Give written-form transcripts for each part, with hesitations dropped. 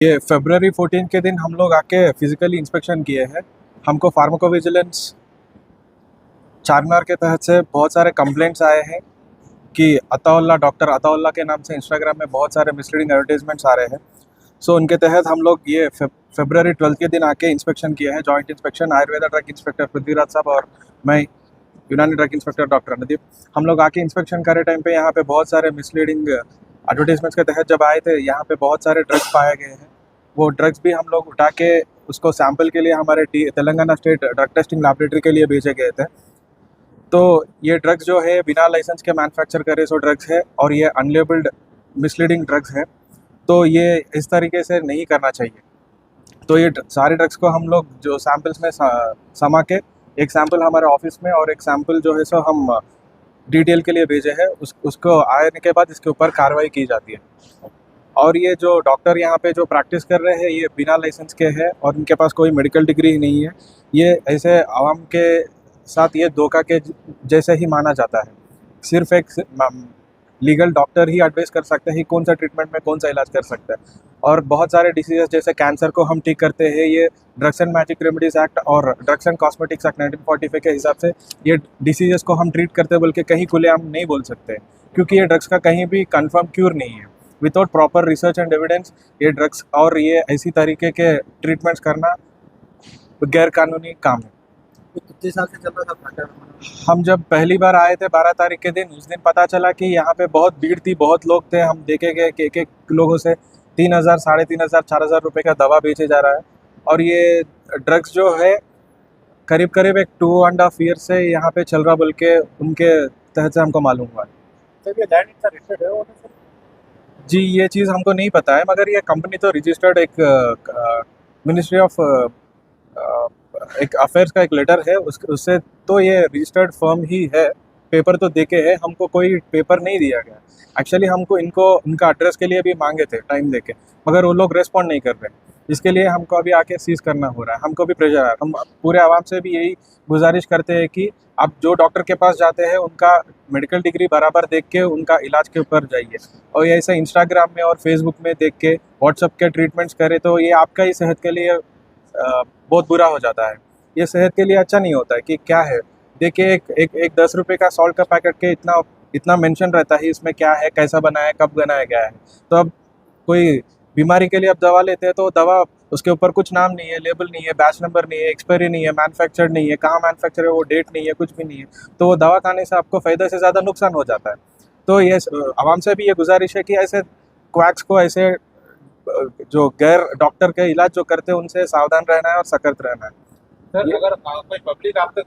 ये फरवरी 14 के दिन हम लोग आके फिजिकली इंस्पेक्शन किए हैं। हमको फार्माकोविजिलेंस चारमीनार के तहत से बहुत सारे कंप्लेंट्स आए हैं कि अताउल्ला डॉक्टर अताउल्ला के नाम से इंस्टाग्राम में बहुत सारे मिसलीडिंग एडवर्टीजमेंट्स आ रहे हैं। सो उनके तहत हम लोग ये फरवरी 12 के दिन आके इंस्पेक्शन किए हैं। Joint inspection Ayurveda drug inspector Prithviraj साहब और मैं यूनानी ड्रग इंस्पेक्टर डॉक्टर अनुदीप। हम लोग आके इंस्पेक्शन करे टाइम पे यहाँ पे बहुत सारे मिसलीडिंग एडवर्टीजमेंट्स के तहत जब आए थे, यहाँ पे बहुत सारे ड्रग्स पाए गए हैं। वो ड्रग्स भी हम लोग उठा के उसको सैंपल के लिए हमारे Telangana state drug testing laboratory के लिए भेजे गए थे। तो ये ड्रग्स जो है बिना लाइसेंस के मैन्युफैक्चर करे सो ड्रग्स है और ये अनलेबल्ड मिसलीडिंग ड्रग्स है। तो ये इस तरीके से नहीं करना चाहिए। तो ये सारे ड्रग्स को हम लोग जो सैंपल्स में समा के एक सैंपल हमारे ऑफिस में और एक सैंपल जो है सो हम डिटेल के लिए भेजे हैं। उसको आने के बाद इसके ऊपर कार्रवाई की जाती है। और ये जो डॉक्टर यहाँ पे जो प्रैक्टिस कर रहे हैं ये बिना लाइसेंस के हैं और इनके पास कोई मेडिकल डिग्री नहीं है। ये ऐसे आवाम के साथ ये धोखा के जैसे ही माना जाता है। सिर्फ एक लीगल डॉक्टर ही एडवाइस कर सकते हैं कौन सा ट्रीटमेंट में कौन सा इलाज कर सकता है। और बहुत सारे डिसीजेस जैसे कैंसर को हम ठीक करते हैं, ये drugs and magic remedies act और ड्रग्स एंड कॉस्मेटिक्स एक्ट 1945 के हिसाब से ये डिसीजेस को हम ट्रीट करते बोल के कहीं खुलेआम नहीं बोल सकते, क्योंकि ये ड्रग्स का कहीं भी कंफर्म क्यूर नहीं है। Without proper research and evidence ये ड्रग्स और ये ऐसी तरीके के ट्रीटमेंट्स करना गैर कानूनी काम है। कितने साल से चल रहा था? हम जब पहली बार आए थे 12 तारीख के दिन, उस दिन पता चला कि यहाँ पे बहुत भीड़ थी, बहुत लोग थे। हम देखे गए कि एक लोगों से 3,000, 3,500, 4,000 रुपये का दवा बेचे जा रहा है। और ये ड्रग्स जो है करीब करीब एक 2.5 ईयर से यहाँ पे चल रहा बोल के उनके तहत से हमको मालूम हुआ। सर ये लैंड इनका रजिस्टर्ड है सर? जी ये चीज़ हमको नहीं पता है, मगर ये कंपनी तो रजिस्टर्ड एक मिनिस्ट्री ऑफ एक अफेयर्स का एक लेटर है उससे तो ये रजिस्टर्ड फर्म ही है। पेपर तो देके है, हमको कोई पेपर नहीं दिया गया। एक्चुअली हमको इनको उनका एड्रेस के लिए भी मांगे थे टाइम देके, मगर वो लोग रेस्पॉन्ड नहीं कर रहे। इसके लिए हमको अभी आके सीज करना हो रहा है। हमको भी प्रेशर है। हम पूरे आवाम से भी यही गुजारिश करते हैं कि आप जो डॉक्टर के पास जाते हैं उनका मेडिकल डिग्री बराबर देख के उनका इलाज के ऊपर जाइए। और ये ऐसे इंस्टाग्राम में और फेसबुक में देख के व्हाट्सअप के ट्रीटमेंट्स करें तो ये आपका ही सेहत के लिए बहुत बुरा हो जाता है। ये सेहत के लिए अच्छा नहीं होता है। कि क्या है, देखिए एक 10 रुपये का सॉल्ट का पैकेट के इतना मेंशन रहता है इसमें क्या है, कैसा बना है, कब बनाया गया है। तो अब कोई बीमारी के लिए आप दवा लेते हैं तो दवा उसके ऊपर कुछ नाम नहीं है, लेबल नहीं है, बैच नंबर नहीं है, एक्सपायरी नहीं है, मैन्युफैक्चर्ड नहीं है, कहाँ मैन्युफैक्चर है वो डेट नहीं है, कुछ भी नहीं है। तो वो दवा खाने से आपको फ़ायदे से ज़्यादा नुकसान हो जाता है। तो ये आवाम से भी ये गुजारिश है कि ऐसे क्वैक्स को, ऐसे जो गैर डॉक्टर के इलाज जो करते हैं उनसे सावधान रहना है और सतर्क रहना है। सर अगर कोई पब्लिक आप तक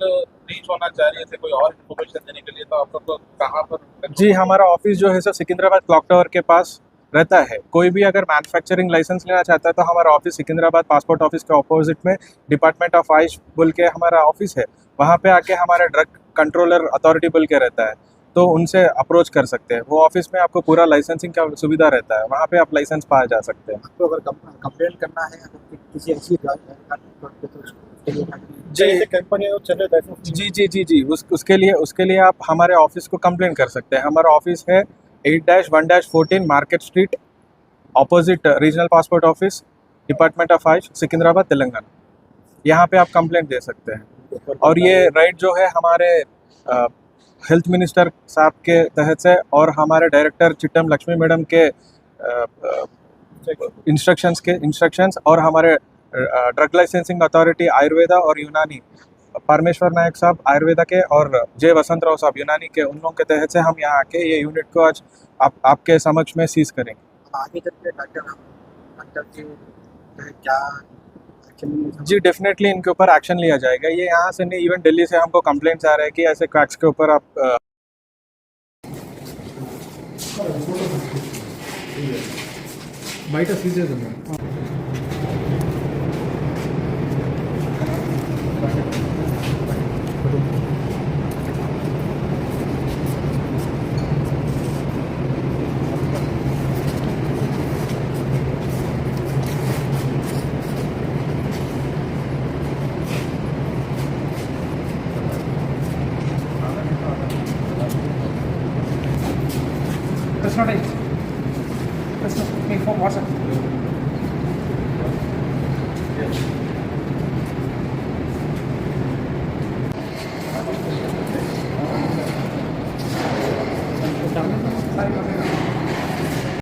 रीच होना चाह रही है जैसे कोई और इन्फॉर्मेशन देने के लिए, तो आप सबको कहाँ पर? जी हमारा ऑफिस जो है सर सिकंदराबाद क्लॉक टावर के पास रहता है। कोई भी अगर मैन्युफैक्चरिंग लाइसेंस लेना चाहता है तो हमारा ऑफिस सिकंदराबाद पासपोर्ट ऑफिस के ऑपोजिट में डिपार्टमेंट ऑफ आयुष बोल के हमारा ऑफिस है। वहाँ पे आके हमारा ड्रग कंट्रोलर अथॉरिटी बोल के रहता है, तो उनसे अप्रोच कर सकते हैं। वो ऑफिस में आपको पूरा लाइसेंसिंग का सुविधा रहता है, वहाँ पे आप लाइसेंस पाया जा सकते हैं। आपको अगर कंप्लेंट करना है अगर किसी ऐसी जी कंपनी जी जी जी जी उसके लिए आप हमारे ऑफिस को कंप्लेंट कर सकते हैं। हमारा ऑफिस है 8-1-14 market street, opposite regional passport office, department of Ayush, Secunderabad, Telangana. यहाँ पे आप कंप्लेंट दे सकते हैं। और ये राइट जो है हमारे हेल्थ मिनिस्टर साहब के तहत से और हमारे डायरेक्टर चिट्टम लक्ष्मी मैडम के इंस्ट्रक्शंस और हमारे ड्रग लाइसेंसिंग अथॉरिटी आयुर्वेदा और यूनानी परमेश्वर नायक साहब आयुर्वेदा के और जय वसंत राव साहब यूनानी के, उन लोगों के तहत से हम यहाँ आके ये यूनिट को आज आपके समक्ष में सीज करेंगे। आगे चल के डॉक्टर के क्या एक्शन? जी डेफिनेटली इनके ऊपर एक्शन लिया जाएगा। ये यहाँ से नहीं, इवन दिल्ली से हमको कंप्लेंट्स आ रहे हैं कि ऐसे क्रैक्स के ऊपर आप బయట సీజ్ చేద్దాం. That's not it. That's not me for WhatsApp. सारी